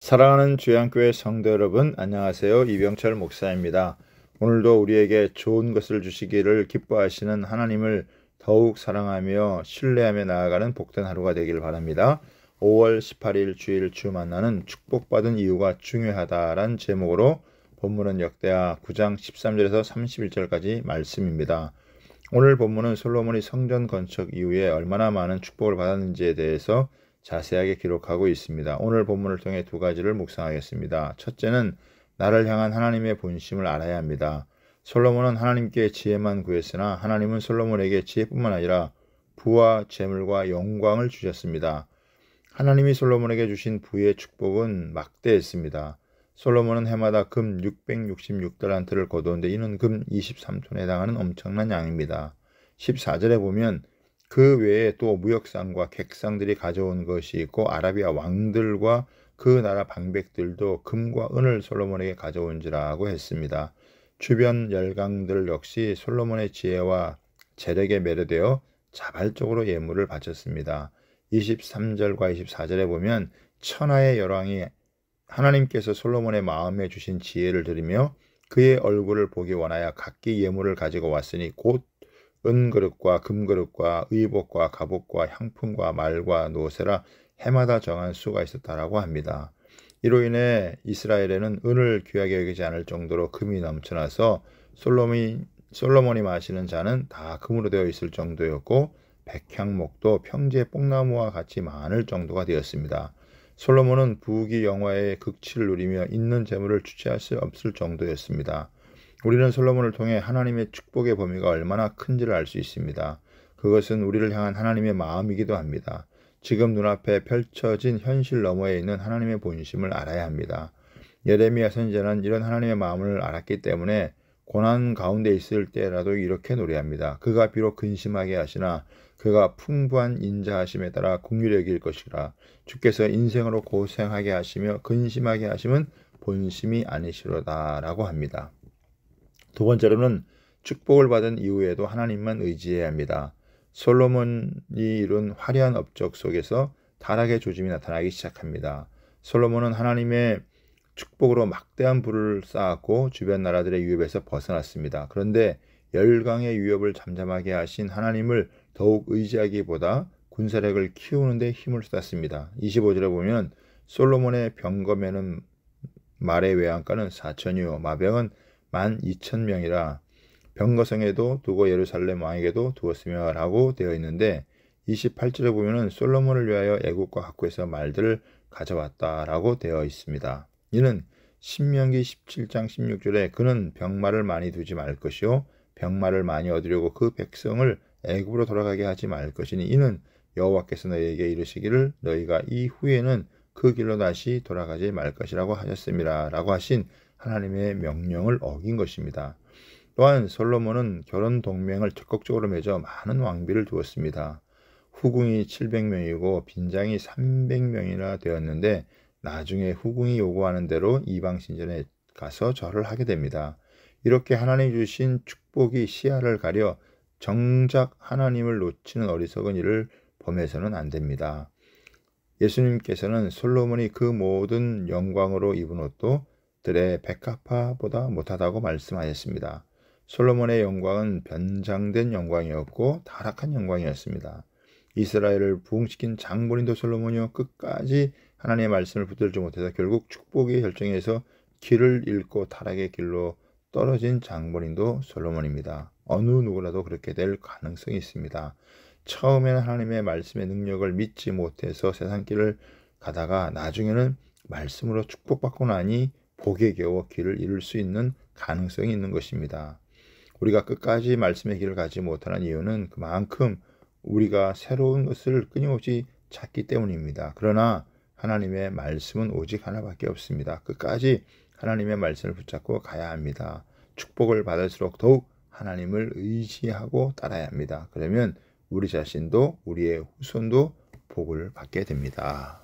사랑하는 주양교회 성도 여러분, 안녕하세요. 이병철 목사입니다. 오늘도 우리에게 좋은 것을 주시기를 기뻐하시는 하나님을 더욱 사랑하며 신뢰하며 나아가는 복된 하루가 되길 바랍니다. 5월 18일 주일 주 만나는 축복받은 이유가 중요하다란 제목으로 본문은 역대하 9장 13절에서 31절까지 말씀입니다. 오늘 본문은 솔로몬이 성전 건축 이후에 얼마나 많은 축복을 받았는지에 대해서 자세하게 기록하고 있습니다. 오늘 본문을 통해 두 가지를 묵상하겠습니다. 첫째는 나를 향한 하나님의 본심을 알아야 합니다. 솔로몬은 하나님께 지혜만 구했으나 하나님은 솔로몬에게 지혜뿐만 아니라 부와 재물과 영광을 주셨습니다. 하나님이 솔로몬에게 주신 부의 축복은 막대했습니다. 솔로몬은 해마다 금 666달란트를 거두었는데 이는 금 23톤에 해당하는 엄청난 양입니다. 14절에 보면 그 외에 또 무역상과 객상들이 가져온 것이 있고 아라비아 왕들과 그 나라 방백들도 금과 은을 솔로몬에게 가져온지라고 했습니다. 주변 열강들 역시 솔로몬의 지혜와 재력에 매료되어 자발적으로 예물을 바쳤습니다. 23절과 24절에 보면 천하의 열왕이 하나님께서 솔로몬의 마음에 주신 지혜를 들으며 그의 얼굴을 보기 원하여 각기 예물을 가지고 왔으니 곧 은그릇과 금그릇과 의복과 갑옷과 향품과 말과 노새라 해마다 정한 수가 있었다라고 합니다. 이로 인해 이스라엘에는 은을 귀하게 여기지 않을 정도로 금이 넘쳐나서 솔로몬이 마시는 잔은 다 금으로 되어 있을 정도였고 백향목도 평지의 뽕나무와 같이 많을 정도가 되었습니다. 솔로몬은 부귀 영화의 극치를 누리며 있는 재물을 주체할 수 없을 정도였습니다. 우리는 솔로몬을 통해 하나님의 축복의 범위가 얼마나 큰지를 알 수 있습니다. 그것은 우리를 향한 하나님의 마음이기도 합니다. 지금 눈앞에 펼쳐진 현실 너머에 있는 하나님의 본심을 알아야 합니다. 예레미야 선지자는 이런 하나님의 마음을 알았기 때문에 고난 가운데 있을 때라도 이렇게 노래합니다. 그가 비록 근심하게 하시나 그가 풍부한 인자하심에 따라 긍휼히 여길 것이라. 주께서 인생으로 고생하게 하시며 근심하게 하심은 본심이 아니시로다 라고 합니다. 두 번째로는 축복을 받은 이후에도 하나님만 의지해야 합니다. 솔로몬이 이룬 화려한 업적 속에서 타락의 조짐이 나타나기 시작합니다. 솔로몬은 하나님의 축복으로 막대한 부를 쌓았고 주변 나라들의 위협에서 벗어났습니다. 그런데 열강의 위협을 잠잠하게 하신 하나님을 더욱 의지하기보다 군사력을 키우는 데 힘을 쏟았습니다. 25절에 보면 솔로몬의 병거매는 말의 외양간은 4천이요 마병은 12,000명이라 병거성에도 두고 예루살렘 왕에게도 두었으며 라고 되어 있는데 28절에 보면 솔로몬을 위하여 애국과 학구에서 말들을 가져왔다라고 되어 있습니다. 이는 신명기 17장 16절에 그는 병마를 많이 두지 말 것이요 병마를 많이 얻으려고 그 백성을 애굽으로 돌아가게 하지 말 것이니 이는 여호와께서 너희에게 이르시기를 너희가 이후에는 그 길로 다시 돌아가지 말 것이라고 하셨습니다 라고 하신 하나님의 명령을 어긴 것입니다. 또한 솔로몬은 결혼 동맹을 적극적으로 맺어 많은 왕비를 두었습니다. 후궁이 700명이고 빈장이 300명이나 되었는데 나중에 후궁이 요구하는 대로 이방 신전에 가서 절을 하게 됩니다. 이렇게 하나님이 주신 축복이 시야를 가려 정작 하나님을 놓치는 어리석은 일을 범해서는 안 됩니다. 예수님께서는 솔로몬이 그 모든 영광으로 입은 옷도 들의 백합화보다 못하다고 말씀하셨습니다. 솔로몬의 영광은 변장된 영광이었고 타락한 영광이었습니다. 이스라엘을 부흥시킨 장본인도 솔로몬이요 끝까지 하나님의 말씀을 붙들지 못해서 결국 축복의 결정에서 길을 잃고 타락의 길로 떨어진 장본인도 솔로몬입니다. 어느 누구라도 그렇게 될 가능성이 있습니다. 처음에는 하나님의 말씀의 능력을 믿지 못해서 세상 길을 가다가 나중에는 말씀으로 축복받고 나니 복에 겨워 길을 잃을 수 있는 가능성이 있는 것입니다. 우리가 끝까지 말씀의 길을 가지 못하는 이유는 그만큼 우리가 새로운 것을 끊임없이 찾기 때문입니다. 그러나 하나님의 말씀은 오직 하나밖에 없습니다. 끝까지 하나님의 말씀을 붙잡고 가야 합니다. 축복을 받을수록 더욱 하나님을 의지하고 따라야 합니다. 그러면 우리 자신도 우리의 후손도 복을 받게 됩니다.